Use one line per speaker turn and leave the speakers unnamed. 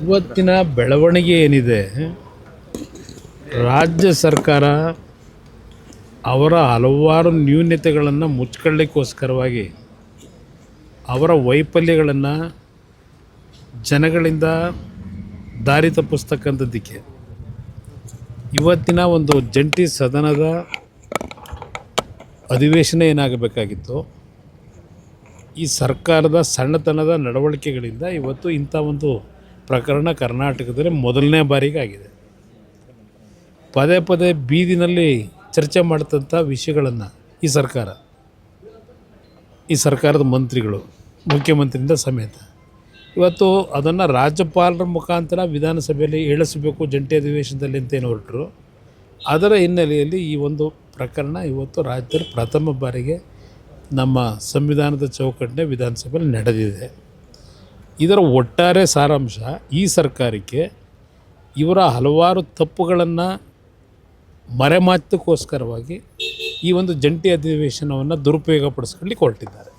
ಇವತ್ತಿನ ಬೆಳವಣಿಗೆ ಏನಿದೆ, ರಾಜ್ಯ ಸರ್ಕಾರ ಅವರ ಹಲವಾರು ನ್ಯೂನತೆಗಳನ್ನು ಮುಚ್ಕೊಳ್ಳಿಕ್ಕೋಸ್ಕರವಾಗಿ ಅವರ ವೈಫಲ್ಯಗಳನ್ನು ಜನಗಳಿಂದ ದಾರಿ ತಪ್ಪಿಸ್ತಕ್ಕಂಥದ್ದಕ್ಕೆ ಇವತ್ತಿನ ಒಂದು ಜಂಟಿ ಸದನದ ಅಧಿವೇಶನ ಏನಾಗಬೇಕಾಗಿತ್ತು, ಈ ಸರ್ಕಾರದ ಸಣ್ಣತನದ ನಡವಳಿಕೆಗಳಿಂದ ಇವತ್ತು ಇಂಥ ಒಂದು ಪ್ರಕರಣ ಕರ್ನಾಟಕದಲ್ಲಿ ಮೊದಲನೇ ಬಾರಿಗೆ ಆಗಿದೆ. ಪದೇ ಪದೇ ಬೀದಿನಲ್ಲಿ ಚರ್ಚೆ ಮಾಡ್ತಂಥ ವಿಷಯಗಳನ್ನು ಈ ಸರ್ಕಾರದ ಮಂತ್ರಿಗಳು, ಮುಖ್ಯಮಂತ್ರಿಯಿಂದ ಸಮೇತ ಇವತ್ತು ಅದನ್ನು ರಾಜ್ಯಪಾಲರ ಮುಖಾಂತರ ವಿಧಾನಸಭೆಯಲ್ಲಿ ಇಳಿಸಬೇಕು ಜಂಟಿ ಅಧಿವೇಶನದಲ್ಲಿ ಅಂತೇನು ಹೊರಟರು. ಅದರ ಹಿನ್ನೆಲೆಯಲ್ಲಿ ಈ ಒಂದು ಪ್ರಕರಣ ಇವತ್ತು ರಾಜ್ಯದಲ್ಲಿ ಪ್ರಥಮ ಬಾರಿಗೆ ನಮ್ಮ ಸಂವಿಧಾನದ ಚೌಕಟ್ಟಿನ ವಿಧಾನಸಭೆಯಲ್ಲಿ ನಡೆದಿದೆ. ಇದರ ಒಟ್ಟಾರೆ ಸಾರಾಂಶ, ಈ ಸರ್ಕಾರಕ್ಕೆ ಇವರ ಹಲವಾರು ತಪ್ಪುಗಳನ್ನು ಮರೆಮಾಚೋಕ್ಕೋಸ್ಕರವಾಗಿ ಈ ಒಂದು ಜಂಟಿ ಅಧಿವೇಶನವನ್ನು ದುರುಪಯೋಗಪಡಿಸ್ಕೊಳ್ಳಿಕ್ಕೆ ಹೊರಟಿದ್ದಾರೆ.